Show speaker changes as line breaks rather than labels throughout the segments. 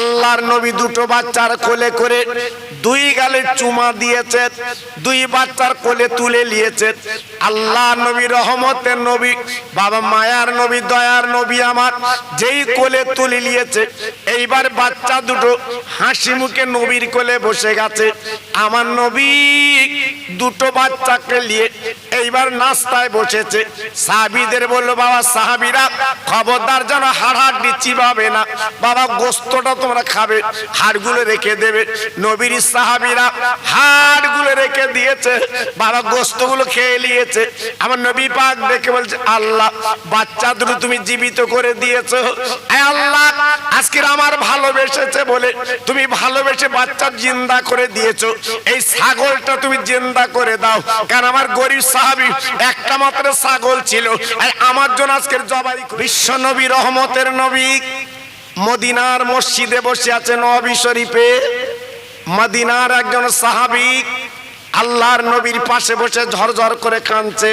আল্লাহর নবী দুটো বাচ্চার কোলে করে দুই গালে চুমা দিয়েছে, দুই বাচ্চার কোলে তুলে নিয়েছে। আল্লাহ নবী রহমতের নবী, বাবা মায়ার নবী, দয়ার নবী আমার যেই কোলে তুলে নিয়েছে, এইবার বাচ্চা দুটো হাসি মুখে নবীর কোলে বসে গেছে। আমার নবী দুটো বাচ্চাকে নিয়ে এইবার নাস্তায় বসেছে। সাহাবীদের বললো, বাবা সাহাবীরা খবরদার যেন হাড় চিবাবে না, বাবা গোস্তটা তোমরা খাবে, হাড়গুলো রেখে দেবে। নবীর সাহাবীরা হাড়গুলো রেখে দিয়েছে, বাবা গোস্তগুলো খেয়ে নিয়েছে। আমার নবী পাক দেখে বলছে, আল্লাহ বাচ্চা দুটো তুমি জীবিত করে দিয়েছো। আল্লাহ আজকের আমার ভালোবেসেছে বলে তুমি ভালোবেসে বাচ্চা জিন্দা করে দিয়েছো, এই ছাগলটা তুমি জিন্দা করে দাও। কারণ আমার গরিব সাহাবী একটা মাত্র ছাগল ছিল, আর আমার জন্য আজকের জবাই। বিশ্ব নবী রহমতের নবী মদিনার মসজিদে বসে আছেন নবী শরীফে। মদিনার একজন সাহাবী আল্লাহর নবীর পাশে বসে ঝরঝর করে কাঁদছে।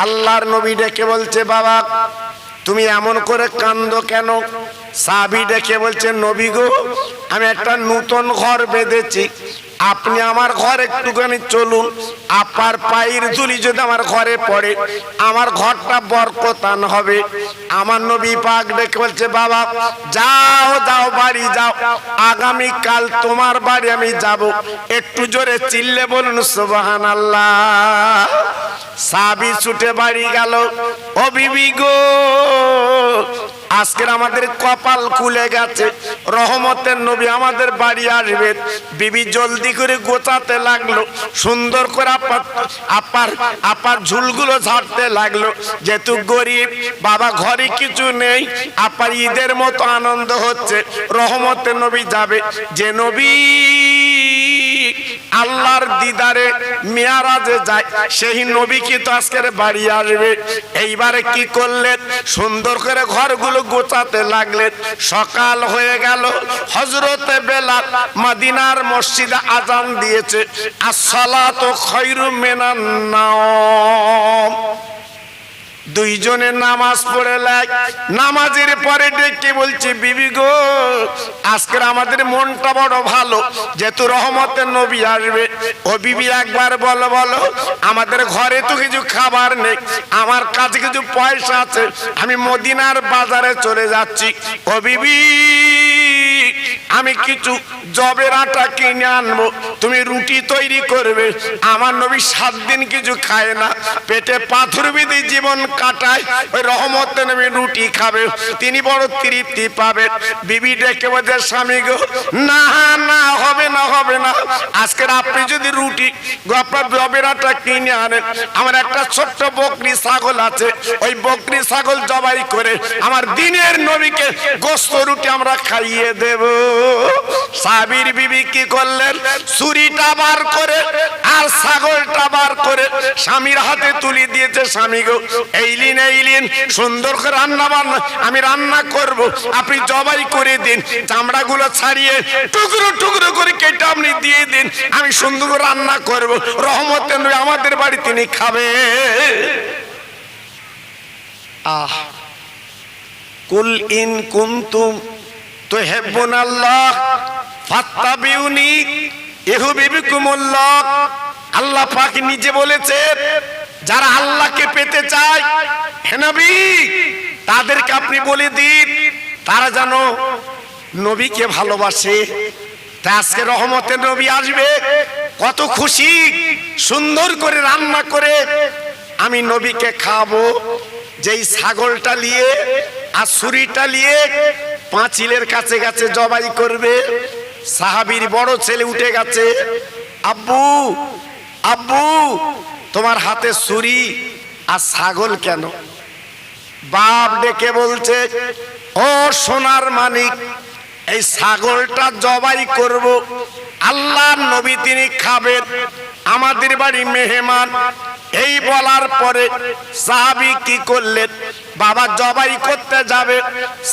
আল্লাহর নবী ডেকে বলছে, বাবা তুমি এমন করে কাঁদো কেন? সাহাবী ডেকে বলছে, নবী গো, আমি একটা নতুন ঘর বেঁধেছি, আপনি আমার ঘর একটুখানি চলুন, আপনার পায়ের ধুলি যদি আমার ঘরে পড়ে আমার ঘরটা বরকতান হবে। আমার নবী পাক ডেকে বলছে, বাবা যাও যাও বাড়ি যাও, আগামী কাল তোমার বাড়ি আমি যাব। একটু জোরে চিল্লে বলুন সুবহানাল্লাহ। সাহাবী ছুটে বাড়ি গেল। ও বিবি গো, আজকের আমাদের কপাল খুলে গেছে, রহমতের নবী আমাদের বাড়ি আসবে। বিবি জলদি করে গোছাতে লাগলো, সুন্দর করে আপার ঝুলগুলো ঝাড়তে লাগলো। যেহেতু গরিব বাবা, ঘরে কিছু নেই, আপার ঈদের মতো আনন্দ হচ্ছে, রহমতের নবী যাবে। যে নবী আল্লাহর দিদারে মেয়ারাজে যায়, সেই নবী কি তো আজকের বাড়ি আসবে। এইবারে কি করলেন, সুন্দর করে ঘরগুলো গোছাতে লাগলেন। সকাল হয়ে গেল, হযরতে বেলাল মদিনার মসজিদে আযান দিয়েছে, আসসালাতু খায়রুম মিনান নাওম। দুইজনে নামাজ পড়ে লাগ, নামাজের পরে ডেকে বলছে, বিবি গো, আজকের আমাদের মনটা বড় ভালো, যেহেতু রহমতের নবী আসবে। ও বিবি একবার বলো বলো, আমাদের ঘরে তো কিছু খাবার নেই, আমার কাছে কিছু পয়সা আছে, আমি মদিনার বাজারে চলে যাচ্ছি। ও বিবি, আমি কিছু জবের আটা কিনে আনবো, তুমি রুটি তৈরি করবে। আমার নবী 7 দিন কিছু খায় না, পেটে পাথর বেঁধে জীবন কাটায়, ওই রহমতের নবী রুটি খাবে, তিনি বড় তৃপ্তি পাবে। বিবি ডেকে বলছে, স্বামী গো, না না হবে না হবে না, আজকের আপনি যদি রুটি আপনার জবের আটা কিনে আনেন, আমার একটা ছোট্ট বকরি ছাগল আছে, ওই বকরি ছাগল জবাই করে আমার দিনের নবীকে গোশত রুটি আমরা খাইয়ে দেব। সাহাবীর বিবি কি করলেন, ছুরিটা বার করে আর ছাগলটা বার করে স্বামীর হাতে তুলে দিয়েছে। স্বামী গো, এইলিন এইলিন, সুন্দর করে রান্না বান্না আমি রান্না করব, আপনি জবাই করে দিন, চামড়াগুলো ছাড়িয়ে টুকরো টুকরো করে কেটে আপনি দিয়ে দিন, আমি সুন্দর করে রান্না করব, রহমতের নবী আমাদের বাড়ি তিনি খাবে। আহ, কুল ইন কুনতুম তুহিব্বুনাল্লাহ ফাত্তাবিউনি ইউহিব্বুকুমুল্লাহ। আল্লাহ পাক নিজে বলেছেন, যারা আল্লাহকে পেতে চায় হে নবী, তাদেরকে আপনি বলে দিন তারা যেন নবীকে ভালোবাসে। তা আজকে রহমতের নবী আসবে, কত খুশি, সুন্দর করে রান্না করে আমি নবীকে খাবো। যেই ছাগলটা নিয়ে আর ছুরিটা নিয়ে পাঁচিলের কাছে কাছে জবাই করবে, সাহাবীর বড় ছেলে উঠে গেছে, আব্বু আব্বু তোমার হাতে ছুরি আর ছাগল কেন? বাপ ডেকে বলছে, ও সোনার মানিক, এই ছাগলটা জবাই করব, আল্লাহর নবী তিনি খাবেন, আমাদের বাড়ি মেহমান। এই বলার পরে সাহাবী কি করলেন, বাবা জবাই করতে যাবে,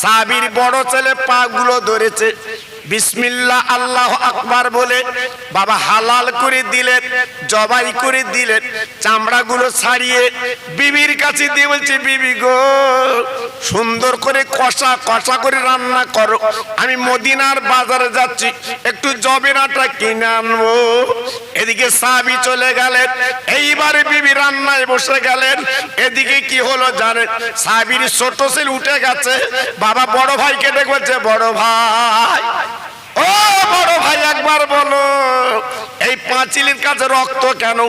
সাহাবীর বড় ছেলে পা গুলো ধরেছে, বিসমিল্লাহ আল্লাহু আকবার বলে বাবা হালাল করে দিলেন, জবাই করে দিলেন। চামড়াগুলো ছাড়িয়ে বিবির কাছে দিয়ে বলছে, বিবি গো, সুন্দর করে কষা কষা করে রান্না করো, আমি মদিনার বাজারে যাচ্ছি, একটু জবেরাটা কিনে আনবো। এদিকে সাহাবী চলে গেলেন, এইবারে বিবি রান্নায় বসে গেলেন। এদিকে কি হলো জানেন? সাহাবীর ছোট ছেলে উঠে গেছে, বাবা বড় ভাইকে ডেকে বলছে, বড় ভাই, ও বড় ভাই, একবার বলো এই পাঁচিলের কাছে রক্ত কেন?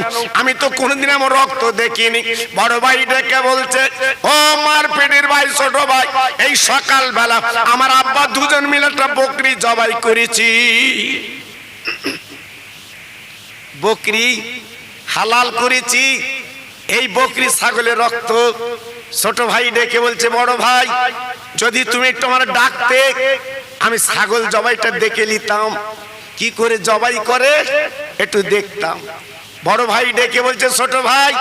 আমি তো কোনোদিন আমার রক্ত দেখিনি। বড় ভাই ডেকে বলছে, ও মার পেটের ভাই, ছোট ভাই, এই সকাল বেলা আমার আব্বা দুজন মিলে একটা বকরি জবাই করেছি, বকরি হালাল করেছি, এই বকরি ছাগলের রক্ত। ছোট ভাই ডেকে বলছে, বড় ভাই, যদি তুমি একটু আমার ডাকতে, আমি ছাগল জবাইটা দেখে নিতাম, কি করে জবাই করে একটু দেখতাম। বড় ভাই ডেকে বলছে, ছোট ভাই,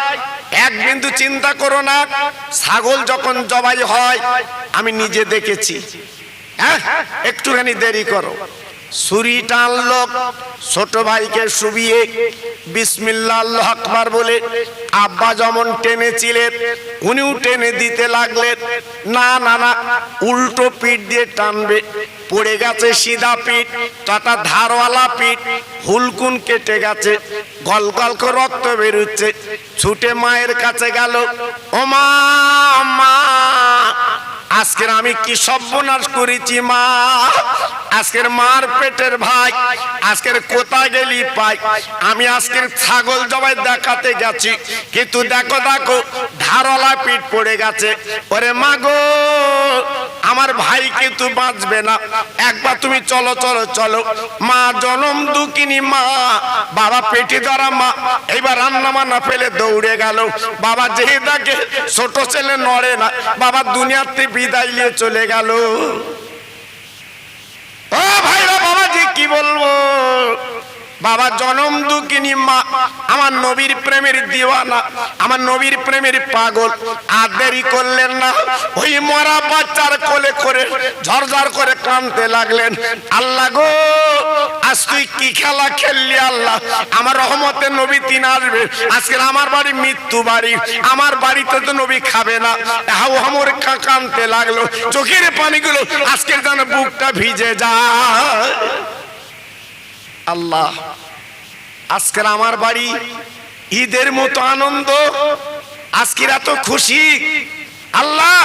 এক বিন্দু চিন্তা করো না, ছাগল যখন জবাই হয় আমি নিজে দেখেছি, হ্যাঁ, একটুখানি দেরি করো। ছুরিটা আনলো, ছোট ভাইকে শুবিয়ে বিসমিল্লাহ আল্লাহু আকবার বলে আব্বা যেমন টেনেছিলেন উনিও টেনে দিতে লাগলেন। না না না, উল্টো পিঠ দিয়ে টানবে, পড়ে গেছে সিধা পিঠ, টাটা ধারওয়ালা পিঠ, হুলকুন কেটে গেছে, গল গল করে রক্ত বেরোচ্ছে। ছুটে মায়ের কাছে গেল, ও মা, মা, আজকের আমি কি সর্বনাশ করেছি মা, আজকের মার পেটের ভাই, আজকের কোথায় গেলি পাই, আমি আজকের ছাগল জবাই দেখাতে গেছি, কিন্তু দেখো দেখো ধারওয়ালা পিঠ পড়ে গেছে। ওরে মা গো, আমার ভাই কিন্তু বাঁচবে না, একবার তুমি চলো চলো চলো। মা জনম দুঃখিনী মা, বাবা পেটে ধরা মা, এইবার রান্না বান্না ফেলে দৌড়ে গেল। বাবা যেই দেখে ছোট ছেলে নড়ে না, বাবা দুনিয়াতে বিদায় নিয়ে চলে গেল। ও ভাইরা, বাবা জি কি বলবো, বাবা জনম দুঃখিনী মা, আমার নবীর প্রেমের দিওয়ানা, আমার নবীর প্রেমের পাগল। আর দেরি করলেন না, ওই মরা বাচ্চার কোলে করে ঝরঝর করে কাঁদতে লাগলেন, আল্লাহ গো, আজ তুই কি খেলা খেললি আল্লাহ, আমার রহমতের নবী তিন আসবে, আজকের আমার বাড়ি মৃত্যু বাড়ি, আমার বাড়িতে তো নবী খাবে না। হাউ হামুর কাঁদতে লাগলো, চোখের পানিগুলো আজকের যেন বুকটা ভিজে যায়। আল্লাহ, আজকের আমার বাড়ি ঈদের মতো আনন্দ, আজকের এত খুশি, আল্লাহ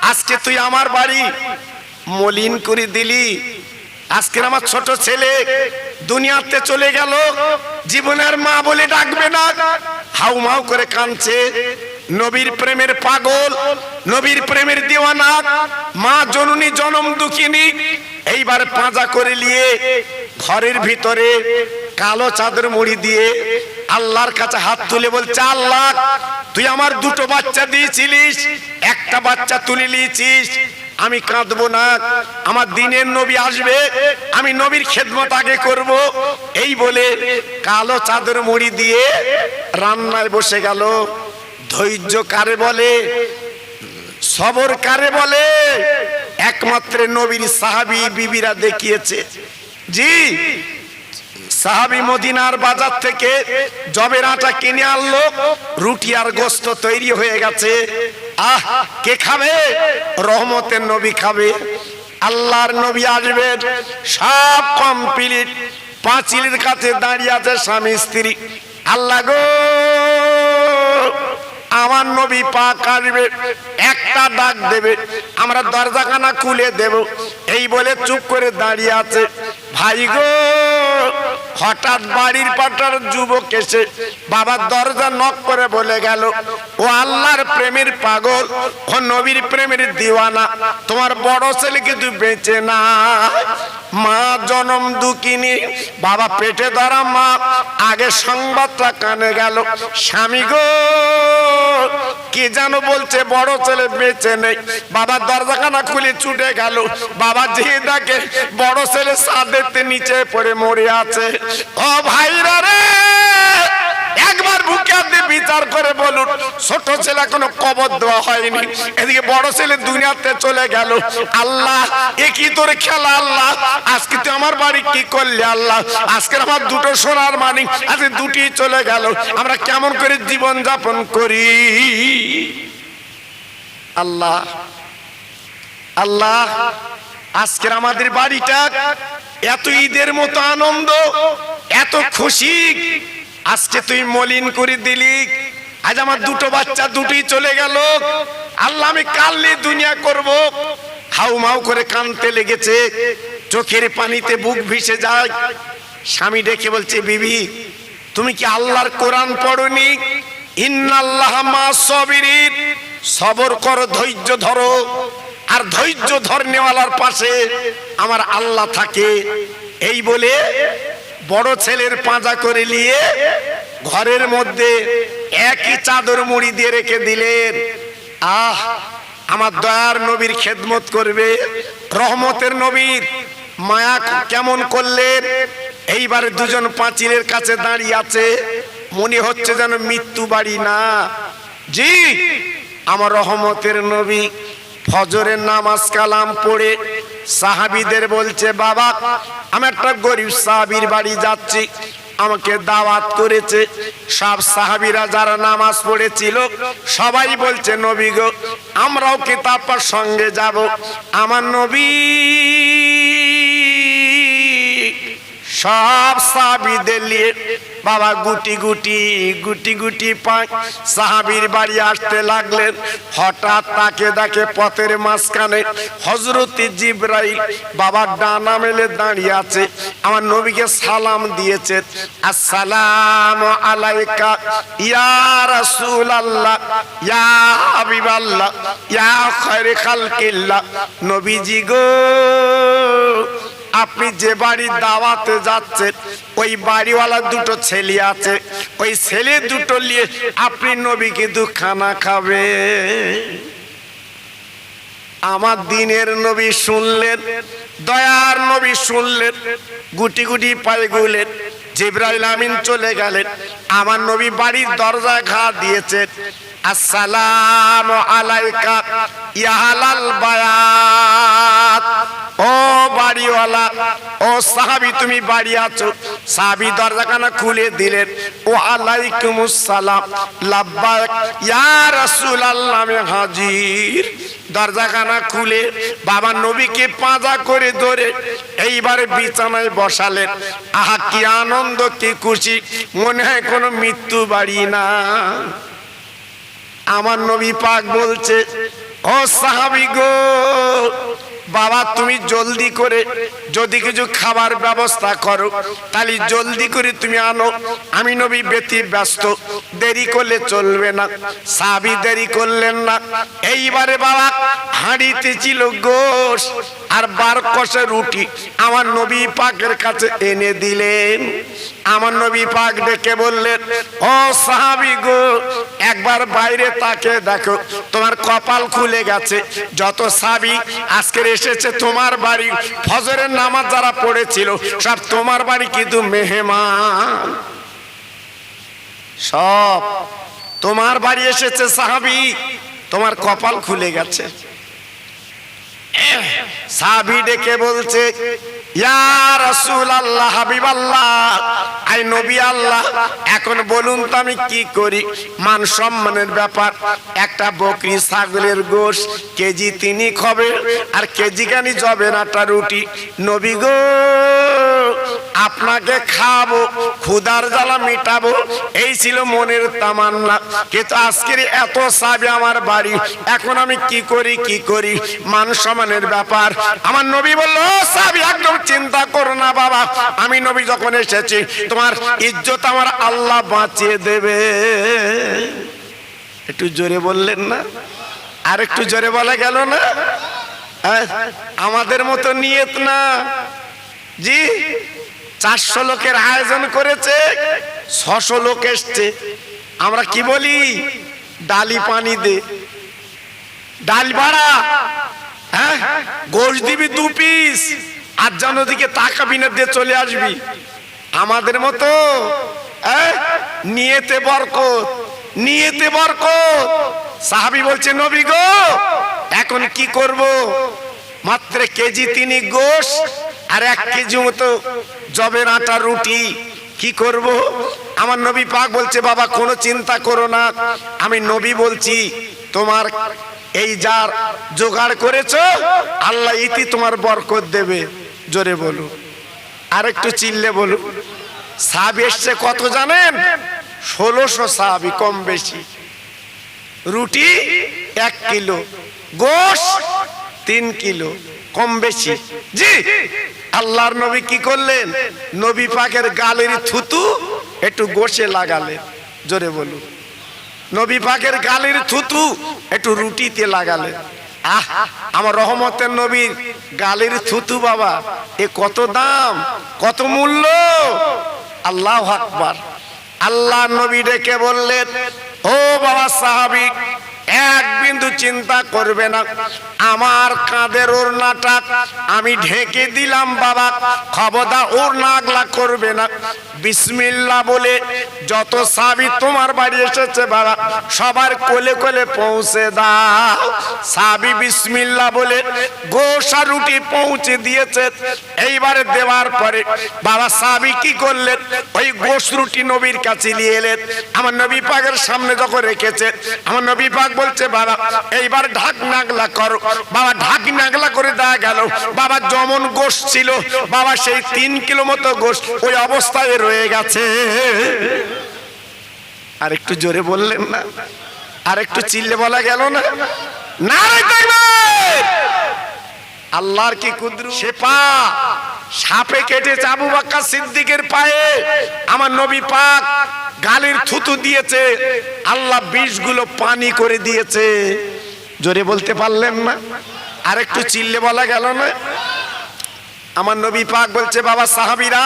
আজকে তুই আমার বাড়ি মলিন করে দিলি। আজকের আমার ছোট ছেলে দুনিয়াতে চলে গেল, জীবনের মা বলে ডাকবে না, হাউ মাউ করে কাঁদছে। নবীর প্রেমের পাগল, নবীর প্রেমের দিওয়ানা মা জননী জনম দুঃখিনী এইবার পাঁজা করে নিয়ে ঘরের ভিতরে কালো চাদর মুড়ি দিয়ে আল্লাহর কাছে হাত তুলে বলছে, আল্লাহ তুই আমার দুটো বাচ্চা দিয়েছিলিস, একটা বাচ্চা তুলে নিয়েছিস, আমি কাঁদবো না, আমার দিনের নবী আসবে, আমি নবীর খেদমত আগে করব। এই বলে কালো চাদর মুড়ি দিয়ে রান্নায় বসে গেল। ধৈর্য কারে বলে, সবর কারে বলে, একমাত্র নবীর সাহাবী বিবিরা দেখিয়েছে। জি, সাহাবী মদিনার বাজার থেকে জবের আটা কিনে আনলো, রুটি আর গোস্ত তৈরি হয়ে গেছে। আহ, কে খাবে? রহমতের নবী খাবে, আল্লাহর নবী আসবেন, সব কমপ্লিট। পাঁচিলের কাছে দাঁড়িয়ে আছে স্বামী স্ত্রী, আল্লাহ গো, আমার নবী পাক আসবে, একটা ডাক দেবে, আমরা দরজাখানা খুলে দেব। এই বলে চুপ করে দাঁড়িয়ে আছে। ভাই গো, হঠাৎ বাড়ির পাটার যুবক এসে বাবার দরজা নক করে বলে গেল, ও আল্লাহর প্রেমের পাগল, ও নবীর প্রেমের দিওয়ানা, তোমার বড় ছেলে কিন্তু বেঁচে না। মা জনম দুঃখিনী, বাবা পেটে ধরা মা, আগে সংবাদটা কানে গেল, স্বামী গো কি যেন বলছে, বড় ছেলে বেঁচে নেই। বাবা দরজাখানা খুলে ছুটে গেল, বাবা যে দেখে বড় ছেলে ছাদের নিচে পড়ে মরে আছে। ও ভাইরা রে, একবার বুকে হাত দিয়ে বিচার করে বলুন, ছোট ছেলে এখনো কবর দেওয়া হয়নি, এদিকে বড় ছেলে দুনিয়াতে চলে গেল। আল্লাহ এ কি তোর খেলা আল্লাহ, আজকে তুই আমার বাড়ি কি করলি আল্লাহ, আজকে আমার দুটো সোনার মানিক আজকে দুটি চলে গেল, আমরা কেমন করে জীবন যাপন করি। আল্লাহ আল্লাহ আজকের আমাদের বাড়িটা এত ঈদের মতো আনন্দ, এত খুশি, আজকে তুই মলিন করে দিলি। আজ আমার দুটো বাচ্চা দুটোই চলে গেল। আল্লাহ আমি কাললে দুনিয়া করব। হাউ মাউ করে কানতে লেগেছে, চোখের পানিতে বুক ভেসে যায়। স্বামী ডেকে বলছে, বিবি তুমি কি আল্লাহর কোরআন পড়নি? ইন্নাল্লাহা মা'আস সাবিরিন, সবর করো, ধৈর্য ধরো। আর ধৈর্য ধরনেওয়ালার পাশে আমার আল্লাহ থাকে। এই বলে বড় ছেলের পাঁজা করে নিয়ে ঘরের মধ্যে একই চাদর মুড়ি দিয়ে রেখে দিলেন। আহ আমার দয়ার নবীর খেদমত করবে, রহমতের নবীর মায়া কেমন করলেন। এইবার দুজন পাঁচিলের কাছে দাঁড়িয়ে আছে, মনে হচ্ছে যেন মৃত্যু বাড়ি না। জি আমার রহমতের নবী ফজরের নামাজ কালাম পড়ে সাহাবীদের বলছে, বাবা আমি একটা গরিব সাহাবীর বাড়ি যাচ্ছি, আমাকে দাওয়াত করেছে। সব সাহাবীরা যারা নামাজ পড়েছিল সবাই বলছে, নবী গো আমরাও কি আপনার সঙ্গে যাব। আমার নবী সব সাহাবীদের নিয়ে বাবা গুটি গুটি গুটি গুটি পায় সাহাবীর বাড়ি আসতে লাগলেন। হঠাৎ তাকে দেখে পথের মাঝখানে হযরত জিবরাইল বাবা ডানা মেলে দাঁড়িয়ে আছে। আমার নবীকে সালাম দিয়েছে, আসসালামু আলাইকা ইয়া রাসূলুল্লাহ ইয়া হাবিবাল্লাহ ইয়া খায়রে খালকিল্লাহ। নবীজি গো আপনি যে বাড়ির দাওয়াতে যাচ্ছেন ওই বাড়িওয়ালা দুটো ছেলে আছে, ওই ছেলে দুটো নিয়ে আপনি নবীকে খানা খাবে। আমার দিনের নবী শুনলেন, দয়ার নবী শুনলেন, গুটি গুটি পায়ে গুলেন। জিবরাইল আমিন চলে গেলেন। আমার নবী বাড়ির দরজায় ঘা দিয়েছেন, আসসালামু আলাইকা ইয়া আহলাল বায়াত। ও বাড়িওয়ালা, ও সাহাবী তুমি বাড়ি আছো? সাহাবী দরজাখানা খুলে দিলেন। ও আলাইকুমুস সালাম, লাব্বাইক ইয়া রাসূলুল্লাহ আমি হাজির। দরজাখানা খুলে বাবা নবীকে পাঁজা করে ধরে এইবারে বিছানায় বসালেন। আহা কি আনন্দ, কি খুশি, মনে হয় কোনো মৃত্যু বাড়ি না। আমার নবী পাক বলছে, ও সাহাবী গো বাবা তুমি জলদি করে যদি কিছু খাবার ব্যবস্থা করো তাহলে জলদি করে তুমি আনো, আমি নবী বেতি ব্যস্ত, দেরি করলে চলবে না। সাহাবী দেরি করলেন না। এইবারে বাবা হাঁড়িতে ছিল গোশ আর 12 কষে রুটি আমার নবী পাকের কাছে এনে দিলেন। আমার নবী পাক ডেকে বললেন, ও সাহাবী গো একবার বাইরে তাকে দেখো, তোমার কপাল খুলে গেছে। যত সাহাবী আজকে এসেছে তোমার বাড়ি, ফজরের নামাজ যারা পড়েছিল সব তোমার বাড়ি কিন্তু মেহমান, সব তোমার বাড়ি এসেছে সাহাবী, তোমার কপাল খুলে গেছে। সাহাবী ডেকে বলছে, ইয়া রাসূলুল্লাহ হাবিবাল্লাহ, আই নবী আল্লাহ এখন বলুন তো আমি কি করি। মান সম্মানের ব্যাপার, একটা বকরি ছাগলের গোশত কেজি 3 হবে আর কেজি খানি জবের আটা রুটি। নবী গো আপনাকে খাবো, ক্ষুধার জ্বালা মিটাবো, এই ছিল মনের তামান্না। কিন্তু আজকের এত সাহাবী আমার বাড়ি, এখন আমি কি করি কি করি। মান সম্মানের ব্যাপার। আমার নবী বলল, সাহাবী একদম চিন্তা করো না বাবা, আমি নবী যখন এসেছি তোমার ইজ্জত আমার আল্লাহ বাঁচিয়ে দেবে। একটু জোরে বললেন না? আর একটু জোরে বলা গেল না? আমাদের মতো নিয়ত না জি। 400 লোকের আয়োজন করেছে, 600 লোক এসছে। আমরা কি বলি? ডালি পানি দে, ডাল ভাড়া, হ্যাঁ গোশত দিবি 2 পিস, আর যেন দিকে তাকাবি না, দিয়ে চলে আসবি। আমাদের মতো নিয়েতে বরকত, নিয়েতে বরকত। সাহাবী বলছে নবী গো এখন কি করব? মাত্র কেজি 3 গোশ আর 1 কেজি মতো জবের আটা রুটি, কি করব? আমার নবী পাক বলছে বাবা কোনো চিন্তা করো না, আমি নবী বলছি তোমার এই যার জোগাড় করেছো আল্লাহ ইতি তোমার বরকত দেবে। জোরে বলো, আর একটু চিল্লে বলো। সাহাবী এসছে কত জানেন? 1600 সাহাবী, কম বেশি। রুটি 1 কিলো, গোশ 3 কিলো, কম বেশি। জি, আল্লাহর নবী কি করলেন? নবী পাকের গালের থুতু একটু গোশে লাগালেন। জোরে বলুন, নবী পাকের গালের থুতু একটু রুটিতে লাগালেন। আহ, আমার রহমতের নবীর গালের থুতু বাবা, এ কত দাম, কত মূল্য! আল্লাহু আকবার। আল্লাহ নবী ডেকে বললেন ও বাবা সাহাবী, এক বিন্দু চিন্তা করবে না, আমার কাঁধের ওড়নাটা আমি ঢেকে দিলাম বাবা, খবরদার ওড়না আগলা করবে না। বিসমিল্লাহ বলে যত সাহাবী তোমার বাড়ি এসেছে বাবা সবার কোলে কোলে পৌঁছে দাও। সাহাবী বিসমিল্লাহ বলে গোশা রুটি পৌঁছে দিয়েছে। এইবারে দেওয়ার পরে বাবা সাহাবী কি করলেন? ওই গোশ রুটি নবীর কাছে নিয়ে এলেন। আমার নবী পাকের সামনে যখন রেখেছে আমার নবী পাক বলছে বাবা এইবার ঢাক নাগলা করো। বাবা ঢাক নাগলা করে দেয়া গেল। বাবা যেমন গোশ ছিল বাবা সেই 3 কিলো মতো গোশ ওই অবস্থায় রয়ে গেছে। আর একটু জোরে বললেন না? আর একটু চিল্লে বলা গেল না? নারে তাকবীর! আল্লাহর কি কুদরত! সে পা সাপে কেটেছে আবু বকর সিদ্দিকের পায়ে। আমার নবী পাক গালের থুতু দিয়েছে, আল্লাহ 20 গুলো পানি করে দিয়েছে। জোরে বলতে পারলেন না? আর একটু চিল্লে বলা গেল না? আমার নবী পাক বলছে বাবা সাহাবীরা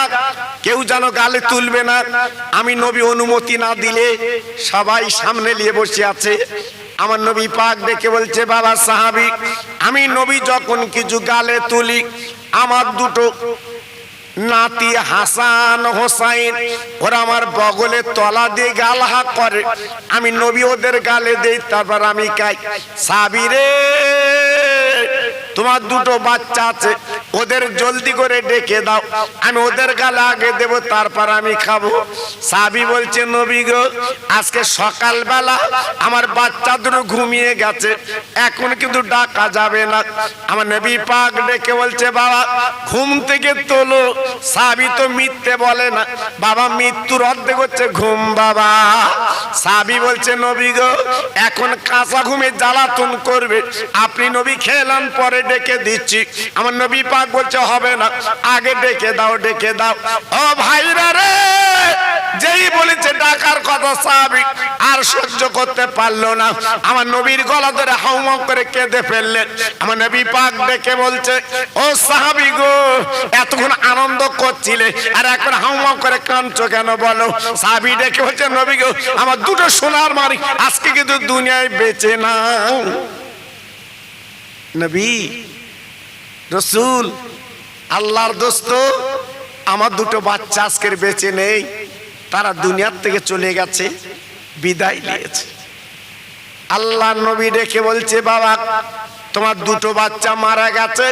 কেউ যেন গালে তুলবে না, আমি নবী অনুমতি না দিলে। সবাই সামনে নিয়ে বসে আছে। আমার নবী পাক ডেকে বলছে বাবা সাহাবী, আমি নবী যখন কিছু গালে তুলি আমার দুটো নাতি হাসান হোসাইন ওরা আমার বগলে তলা দিয়ে গাল হাত করে, আমি নবী ওদের গালে দেই, তারপর আমি খাই। সাহাবী রে তোমার দুটো বাচ্চা আছে ওদের জলদি করে ডেকে দাও, আমি ওদের গালে আগে দেব তারপর আমি খাবো। সাহাবী বলছে নবী গো আজকে সকালবেলা আমার বাচ্চা দুটো ঘুমিয়ে গেছে, এখন কিন্তু ডাকা যাবে না। আমার নবী পাক ডেকে বলছে বাবা ঘুম থেকে তোলো। সাহাবী তো মিথ্যে বলে না বাবা, মৃত্যুর অর্ধেক হচ্ছে ঘুম বাবা। সাহাবী বলছে নবী গো এখন কাঁচা ঘুমে জ্বালাতন করবে, আপনি নবী খেলাম পরে ডেকে দিচ্ছি। আমার নবী পাক বলছে হবে না, আগে ডেকে দাও, ডেকে দাও। ও ভাইরা রে, যেই বলেছে ডাকার কথা সাহাবী আর সহ্য করতে পারলো না, আমার নবীর গলা ধরে হাউমাউ করে কেঁদে ফেললেন। আমার নবী পাক ডেকে বলছে ও সাহাবী গো এতক্ষণ আনন্দ করছিলে আর এখন হাউমাউ করে কাঁদছো কেন বলো? সাহাবী ডেকে বলছে নবী গো আমার দুটো সোনার মানিক আজকে কিন্তু দুনিয়ায় বেঁচে না। নবী রসুল আল্লাহর দোস্ত, আমার দুটো বাচ্চা আজকের বেঁচে নেই, তারা দুনিয়ার থেকে চলে গেছে, বিদায় নিয়েছে। আল্লাহ নবী ডেকে বলছে বাবা তোমার দুটো বাচ্চা মারা গেছে,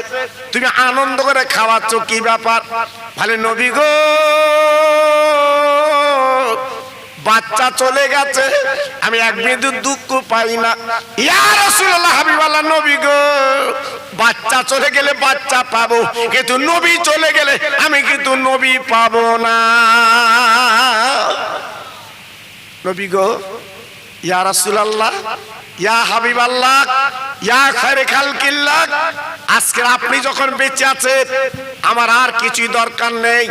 তুমি আনন্দ করে খাওয়াচ্ছ কি ব্যাপার? বলে নবী গো বাচ্চা চলে গেছে আমি এক বিন্দু দুঃখ পাই না। ইয়া রাসূলুল্লাহ হাবিবাল্লাহ নবী গো বাচ্চা চলে গেলে বাচ্চা পাবো, কিন্তু নবী চলে গেলে আমি কিন্তু নবী পাবো না। নবী গো ইয়া রাসূলুল্লাহ ইয়া হাবিবাল্লাহ ইয়া খায়রে খালকিল্লাহ, আজকে আপনি যখন বেঁচে আছেন আমার আর কিছুই দরকার নেই।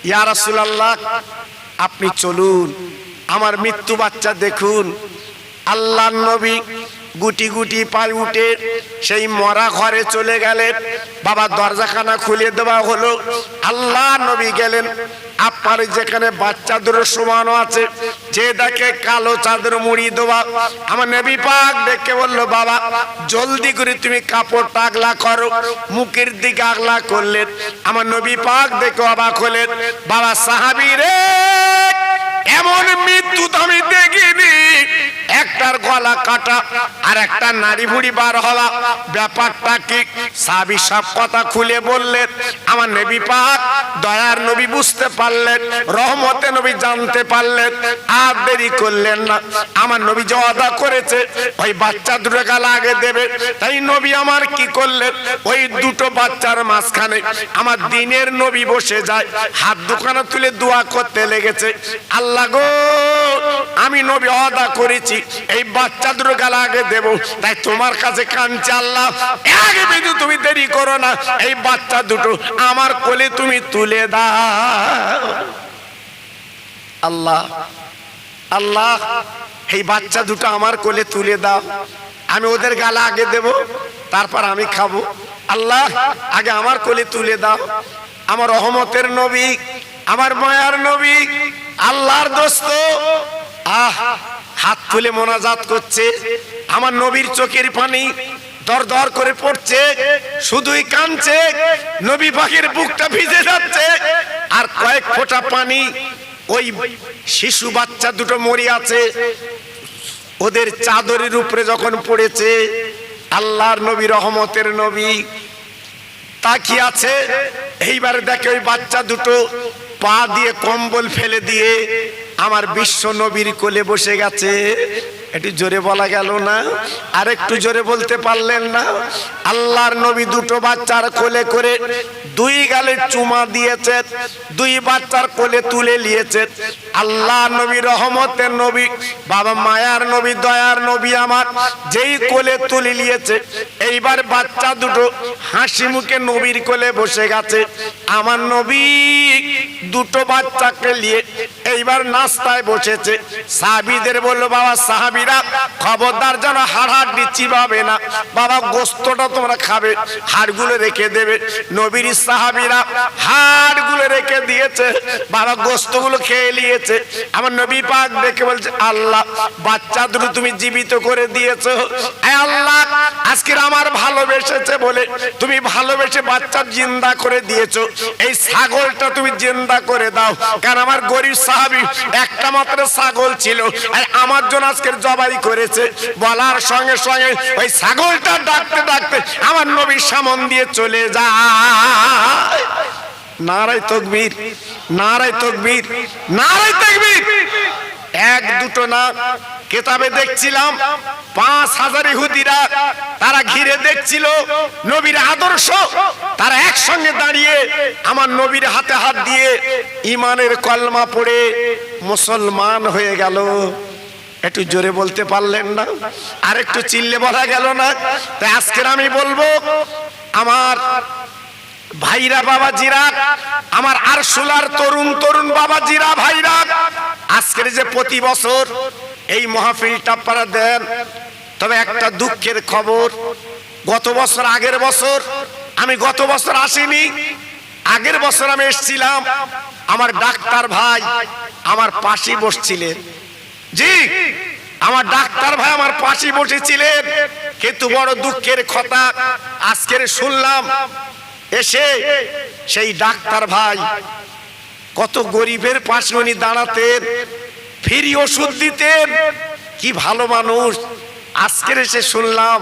ইয়া রাসূলুল্লাহ আপনি চলুন, আমার মৃত্যু বাচ্চা দেখুন। আল্লাহর নবী গুটি গুটি পায়ে উঠে সেই মরা ঘরে চলে গেলেন। বাবা দরজাখানা খুলে দেওয়া হলো, আল্লাহ নবী গেলেন। আপনার যেখানে বাচ্চাদের সমান আছে যে দেখে কালো চাদর মুড়ি দেওয়া, আমার নবী পাক দেখে বললো বাবা জলদি করে তুমি কাপড়টা আগলা করো, মুখের দিকে আগলা করলেন। আমার নবী পাক দেখে অবাক হলেন, বাবা সাহাবী রে এমন মৃত্যু তো আমি দেখিনি, একটার গলা কাটা আর একটা নাড়ি ভুড়ি বার হওয়া, ব্যাপারটা কি? সাহাবী সব কথা খুলে বললেন। আমার নবী পাক দয়ার নবী বুঝতে পারলেন, রহমতে নবী জানতে পারলেন, আর দেরি করলেন না। আমার নবী যে ওয়াদা করেছে ওই বাচ্চা দুটো গাল আগে দেবে, তাই নবী আমার কি করলেন, ওই দুটো বাচ্চার মাঝখানে আমার দিনের নবী বসে যায়, হাত দুখানা তুলে দোয়া করতে লেগেছে। আল্লাহ গো, আমি নবী ওয়াদা করেছি এই বাচ্চা দুটো গাল আগে দেব, তাই তোমার কাছে কাঁদছি আল্লাহ, আগে বেদু তুমি দেরি করো না, এই বাচ্চা দুটো আমার কোলে তুমি তুলে দাও। আল্লাহ আল্লাহ, এই বাচ্চা দুটো আমার কোলে তুলে দাও, আমি ওদের গালে আগে দেব, তারপর আমি খাবো। আল্লাহ আগে আমার কোলে তুলে দাও। আমার রহমতের নবী, আমার মায়ার নবী, আল্লাহর দোস্ত হাত তুলে মোনাজাত করছে। আমার নবীর চোখের পানি দর দর করে পড়ছে, শুধুই কাঁদছে, নবী পাকের বুকটা ভিজে যাচ্ছে, আর কয়েক ফোঁটা পানি ওই শিশু বাচ্চা দুটো মরে আছে ওদের চাদরের উপরে যখন পড়েছে, আল্লাহর নবী, রহমতের নবী তাকিয়ে আছে। এইবার দেখে ওই বাচ্চা দুটো পা দিয়ে কম্বল ফেলে দিয়ে আমার বিশ্ব নবীর কোলে বসে গেছে। একটু জোরে বলা গেল না? আর একটু জোরে বলতে পারলেন না? আল্লাহর নবী দুটো বাচ্চার কোলে করে দুই গালে চুমা দিয়েছে, দুই বাচ্চার কোলে তুলে নিয়েছে। আল্লাহ নবী, রহমতের নবী, বাবা মায়ার নবী, দয়ার নবী আমার যেই কোলে তুলে নিয়েছে, এইবার বাচ্চা দুটো হাসি মুখে নবীর কোলে বসে গেছে। আমার নবী দুটো বাচ্চাকে নিয়ে এইবার নাস্তায় বসেছে। সাহাবীদের বললো, বাবা সাহাবীরা খবরদার যেন হাড় চিবাবে না, বাবা গোস্তটা তোমরা খাবে, হাড়গুলো রেখে দেবে। নবীর সাহাবীরা হাড়গুলো রেখে দিয়েছে, বাবা গোস্তগুলো খেয়ে নিয়েছে। আমার নবী পাক দেখে বলছে, আল্লাহ বাচ্চা দুটো তুমি জীবিত করে দিয়েছো, আল্লাহ আজকের আমার ভালোবেসেছে বলে তুমি ভালোবেসে বাচ্চা জিন্দা করে দিয়েছো, এই ছাগলটা তুমি জিন্দা করে দাও। কারণ আমার গরিব সাহাবী একটা মাত্র ছাগল ছিল, আর আমার জন্য আজকের জবাই করেছে। বলার সঙ্গে সঙ্গে ওই ছাগলটা ডাকতে ডাকতে আমার নবীর সামন দিয়ে চলে যায়। নারায়ে তাকবীর, নারায়ে তাকবীর, নারায়ে তাকবীর। এক দুটো না, কিতাবে দেখছিলাম 5000 ইহুদিরা তারা ঘিরে দেখছিল নবীর আদর্শ, তারা একসঙ্গে দাঁড়িয়ে আমার নবীর হাতে হাত দিয়ে ঈমানের কলমা পড়ে মুসলমান হয়ে গেল। একটু জোরে বলতে পারলেন না? আর একটু চিল্লে বলা গেল না? তাই আজকের আমি বলবো, আমার ভাইরা, বাবাজিরা, আমার আরশুলার তরুণ তরুণ বাবাজিরা, ভাইরা, আজকের যে প্রতি বছর এই মাহফিলটা আপনারা দেন, তবে একটা দুঃখের খবর, গত বছর, আগের বছর আমি গত বছর আসিনি, আগের বছর আমি এসেছিলাম। আমার ডাক্তার ভাই আমার পাশে বসছিলেন, জি আমার ডাক্তার ভাই আমার পাশে বসেছিলেন, কিন্তু বড় দুঃখের কথা আজকের শুনলাম এসে সেই ডাক্তার ভাই কত গরিবের পাশে উনি দাঁড়াতেন, ফ্রি ওষুধ দিতেন, কি ভালো মানুষ। আজকের এসে শুনলাম